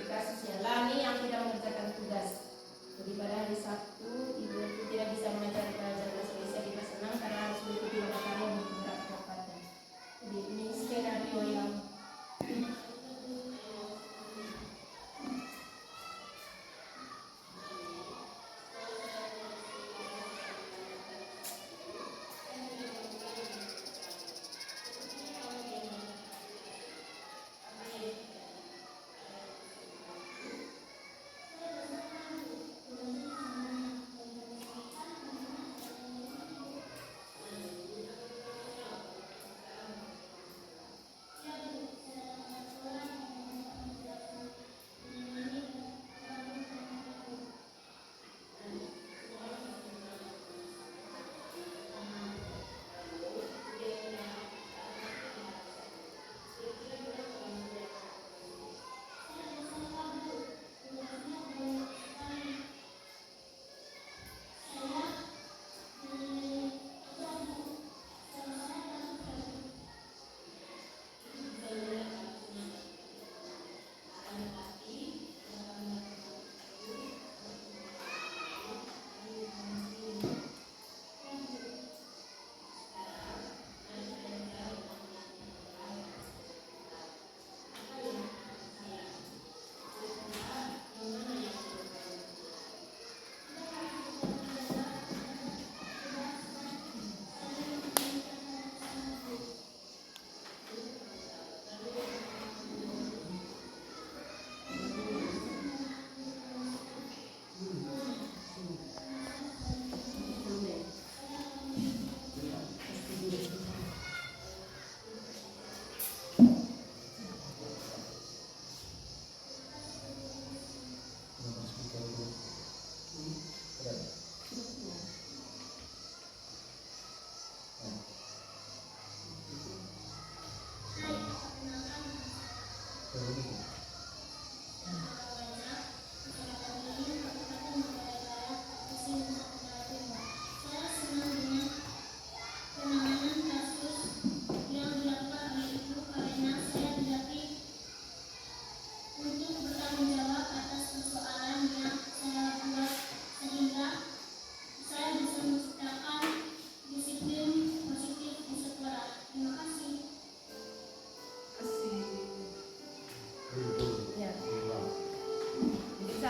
Kasusnya Lani yang tidak mengerjakan tugas. Jadi pada hari Sabtu ibu itu tidak bisa mengajar pelajaran bahasa Indonesia di kelas 6 karena harus mengikuti mata kuliah di beberapa kabupaten. Jadi ini skenario yang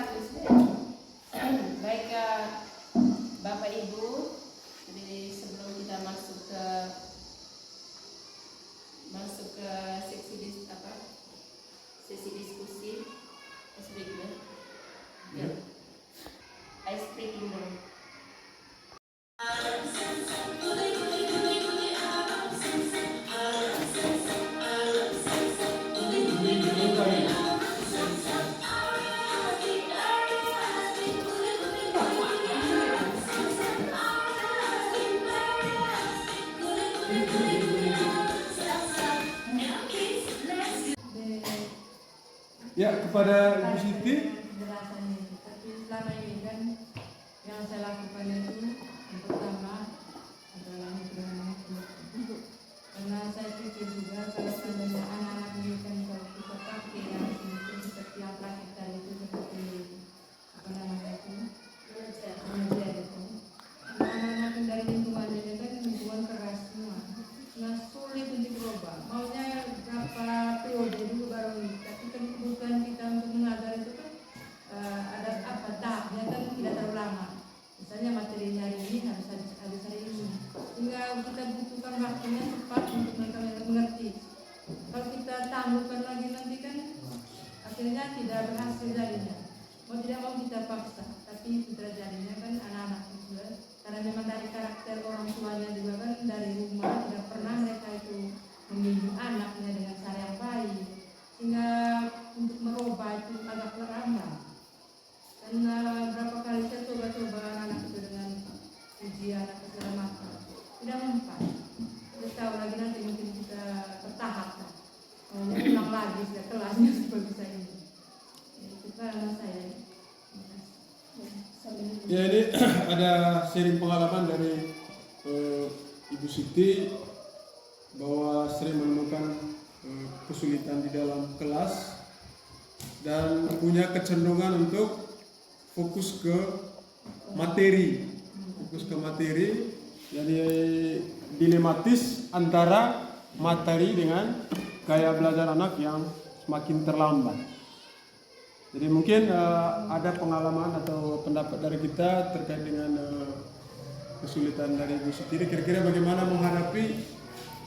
bagus deh. Baik Bapak Ibu, jadi sebelum kita masuk ke sesi diskusi, ice breaking dulu. Ya, kepada Ibu Siti. Penjelasannya, tapi selama ini kan yang saya lakukan itu yang pertama adalah hubungan anak. Karena saya pikir juga kalau seandainya anak-anak ini kan kalau kita pakai yang itu seperti yang praktik tadi itu seperti apa namanya itu mengajar itu. Anak-anak yang dari lingkungan ini kan lingkungan keras semua. Nah sulit untuk berubah. Maunya berapa periode dulu baru ini. Tapi kan kebutuhan kita untuk mengajar itu kan ada apa tahapnya kan tidak terlalu lama. Misalnya materinya hari ini habis hari ini. Sehingga kita butuhkan waktunya cepat untuk mereka mengerti. Kalau kita tangguhkan lagi nanti kan akhirnya tidak berhasil jadinya. Mau tidak mau kita paksa, tapi sudah jadinya kan anak-anak juga. Karena memang dari karakter orang tuanya juga kan dari rumah tidak pernah mereka itu membimbing anaknya dengan cara yang baik. Sehingga untuk merubah itu agak lambat. Karena berapa kali saya coba-coba anak itu dengan ujian atau segala macam, tidak mempan. Kita tahu lagi nanti mungkin kita bertahap lah. Maunya ulang lagi sudah kelasnya seperti saya ini. Itu karena saya. Ya, ini ada sharing pengalaman dari Ibu Siti bahwa sering menemukan kesulitan di dalam kelas dan punya kecenderungan untuk fokus ke materi, jadi dilematis antara materi dengan gaya belajar anak yang semakin terlambat. Jadi mungkin ada pengalaman atau pendapat dari kita terkait dengan kesulitan dari Ibu Siti. Kira-kira bagaimana menghadapi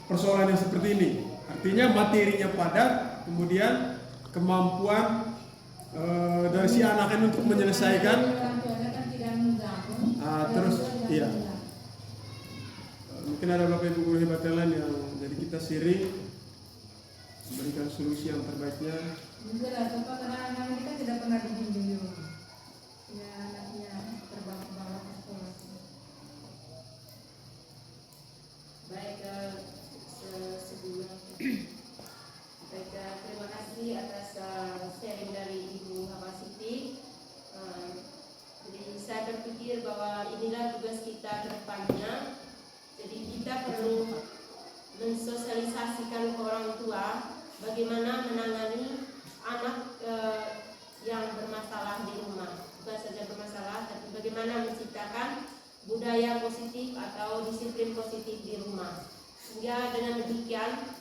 persoalan yang seperti ini? Artinya materinya padat, kemudian kemampuan dari si anak ini untuk menyelesaikan. Terus, iya. Mungkin ada Bapak Ibu guru hebat yang lain yang jadi kita sharing, memberikan solusi yang terbaiknya. Jelas, karena anak ini kan tidak pernah dibimbing di rumah. Ya, anaknya terbawa ke sekolah. Baik, terima kasih atas sharing dari Ibu Hawa Siti. Jadi saya berpikir bahwa inilah tugas kita ke depannya. Jadi kita perlu mensosialisasikan ke orang tua bagaimana menangani anak yang bermasalah di rumah. Bukan saja bermasalah, tapi bagaimana menciptakan budaya positif atau disiplin positif di rumah. Sehingga dengan demikian,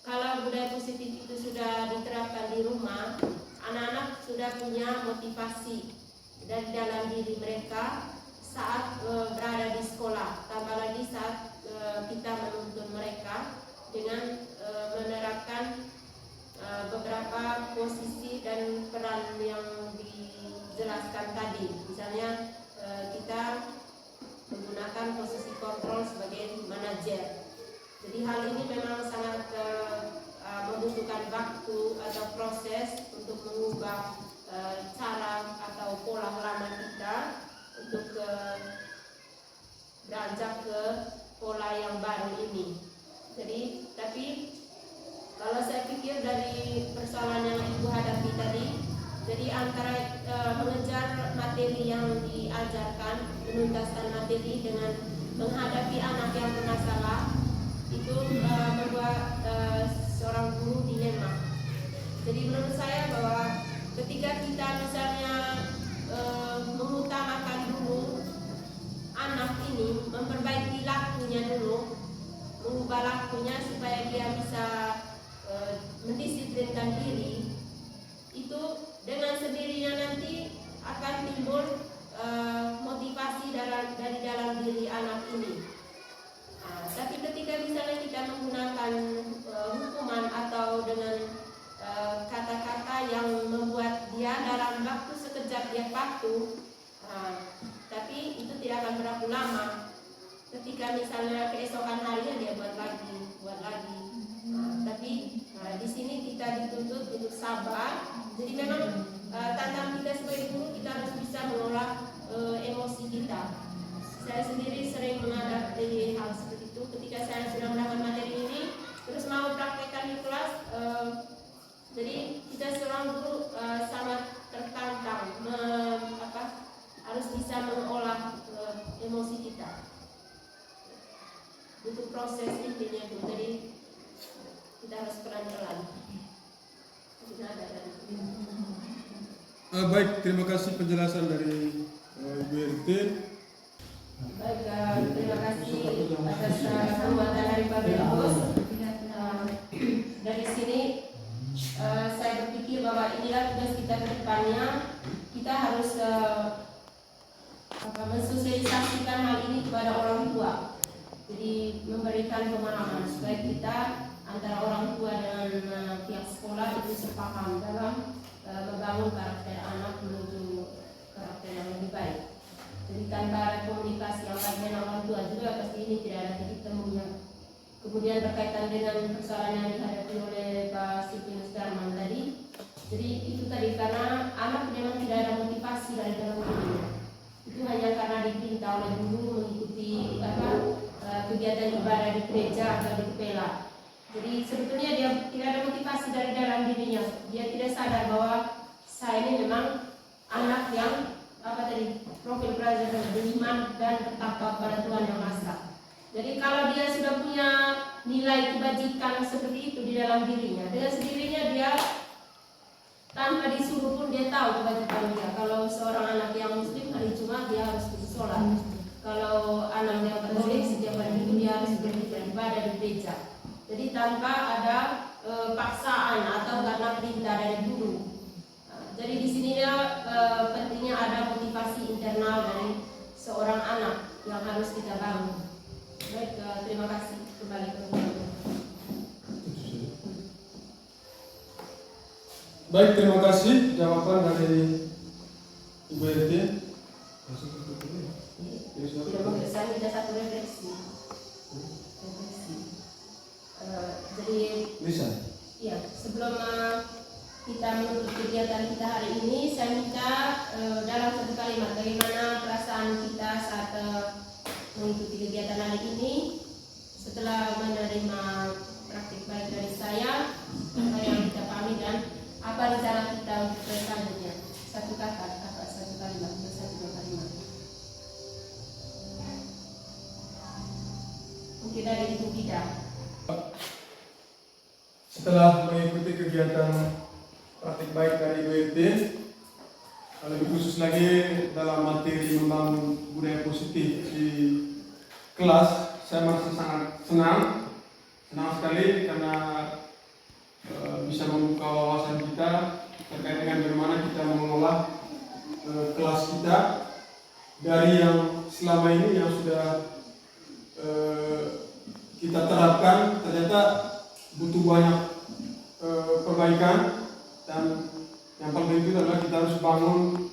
kalau budaya positif itu sudah diterapkan di rumah, anak-anak sudah punya motivasi dari dalam diri mereka saat berada di sekolah. Tambah lagi saat kita menuntun mereka dengan menerapkan beberapa posisi dan peran yang dijelaskan tadi. Misalnya kita menggunakan posisi kontrol sebagai manajer. Jadi hal ini memang sangat membutuhkan waktu atau proses untuk mengubah cara atau pola lama kita untuk beranjak ke pola yang baru ini. Jadi, tapi kalau saya pikir dari persoalan yang Ibu hadapi tadi, jadi antara mengejar materi yang diajarkan, menuntaskan materi dengan menghadapi anak yang bermasalah, itu membuat seorang guru dilema. Jadi menurut saya bahwa ketika kita misalnya mengutamakan dulu anak ini, memperbaiki lakunya dulu, mengubah lakunya supaya dia bisa mendisiplinkan diri, itu dengan sendirinya nanti waktu, tapi itu tidak akan berlaku lama. Ketika misalnya keesokan harinya dia buat lagi. Tapi di sini kita dituntut untuk sabar. Jadi memang tantangan kita sebagai guru, kita harus bisa mengolah emosi kita. Saya sendiri sering menghadapi hal seperti itu ketika saya sudah mendapat materi ini, terus mau praktekkan di kelas. Jadi kita seorang guru sangat tertantang, harus bisa mengolah emosi kita. Untuk proses intinya itu, jadi kita harus pelan-pelan. Baik, terima kasih penjelasan dari Ibu RT. Baik, terima kasih atas penguatan dari Pak Bos. Dari sini saya berpikir bahwa inilah tugas kita ke depannya. Kita harus mensosialisasikan hal ini kepada orang tua. Jadi memberikan pemahaman supaya kita antara orang tua dengan pihak sekolah itu sepaham dalam membangun karakter anak menuju karakter yang lebih baik. Jadi tanpa ada komunikasi yang baik dengan orang tua juga pasti ini tidak ada titik temunya. Kemudian berkaitan dengan persoalan yang dihadapi oleh Pak Sipinus Darman tadi, jadi itu tadi karena anak memang tidak ada motivasi dari dalam dirinya. Itu hanya karena diperintah oleh guru mengikuti kegiatan ibadah di gereja atau di kepela. Jadi sebetulnya dia tidak ada motivasi dari dalam dirinya. Dia tidak sadar bahwa saya ini memang anak yang profil belajar beriman dan bertakwa kepada Tuhan Yang Maha Esa. Jadi kalau dia sudah punya nilai kebajikan seperti itu di dalam dirinya, dengan sendirinya dia tanpa disuruh pun dia tahu kebajikan dia. Kalau seorang anak yang muslim hari Jumat dia harus pergi sholat. Kalau anak yang Katolik setiap hari Minggu dia harus beribadah di gereja. Jadi tanpa ada paksaan atau karena perintah dari guru. Jadi di sini pentingnya ada motivasi internal dari seorang anak yang harus kita bangun. Baik, terima kasih kembali ke Baik, terima kasih jawaban dari Ibu RT. Saya minta satu refleksi. Jadi Bisa. ya, sebelum kita menutup kegiatan kita hari ini, saya minta dalam satu kalimat bagaimana perasaan kita saat mengikuti kegiatan hari ini setelah menerima praktik baik dari saya, apa yang kita pahami dan apa rencana kita untuk selanjutnya. Satu kalimat, satu kalimat. Mungkin dari Ibu Bida. Setelah mengikuti kegiatan praktik baik dari WRT, lebih khusus lagi dalam materi membangun budaya positif di kelas, saya merasa sangat senang sekali karena bisa membuka wawasan kita terkait dengan bagaimana kita mengelola kelas kita dari yang selama ini yang sudah kita terapkan ternyata butuh banyak perbaikan, dan yang paling penting adalah kita harus bangun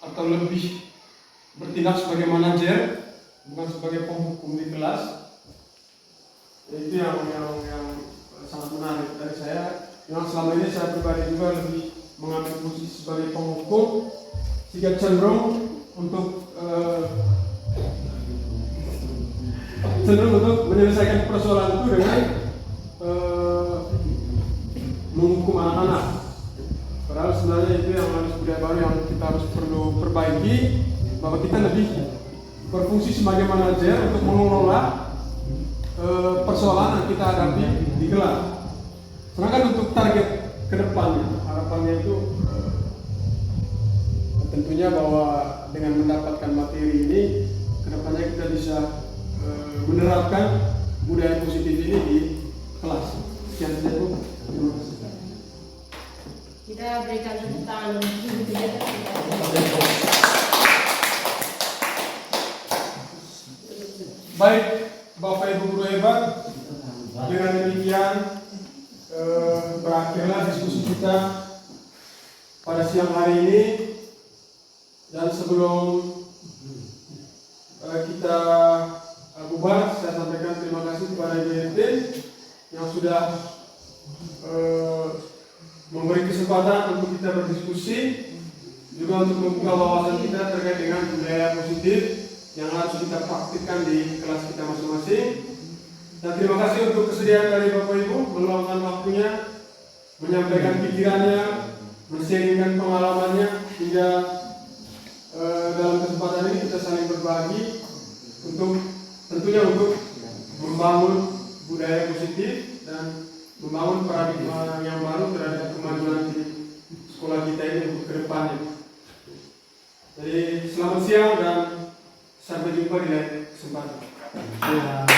atau lebih bertindak sebagai manajer bukan sebagai penghukum di kelas. Itu yang sangat menarik dari saya. Yang selama ini saya pribadi juga lebih mengambil posisi sebagai penghukum, sehingga cenderung untuk menyelesaikan persoalan itu dengan menghukum anak-anak. Padahal sebenarnya itu yang harus budaya baru yang kita harus perlu perbaiki, bahwa kita lebih berfungsi sebagai manajer untuk mengelola persoalan yang kita hadapi di kelas. Sedangkan untuk target ke depannya, harapannya itu tentunya bahwa dengan mendapatkan materi ini, ke depannya kita bisa menerapkan budaya positif ini di kelas. Sekian saja Bu. Terima kasih. Kita berikan tepuk tangan untuk kegiatan kita. Baik, Bapak Ibu guru hebat, dengan demikian berakhirlah diskusi kita pada siang hari ini. Dan sebelum kita bubar, saya sampaikan terima kasih kepada IBRT yang sudah memberi kesempatan untuk kita berdiskusi, juga untuk membuka wawasan kita terkait dengan budaya positif yang harus kita praktikkan di kelas kita masing-masing. Dan terima kasih untuk kesediaan dari Bapak Ibu meluangkan waktunya, menyampaikan pikirannya, men-sharingkan pengalamannya, hingga dalam kesempatan ini kita saling berbagi untuk tentunya untuk membangun budaya positif dan membangun paradigma yang baru terhadap kemajuan di sekolah kita ini untuk ke depannya. Jadi selamat siang dan sampai jumpa di lain kesempatan. Ya.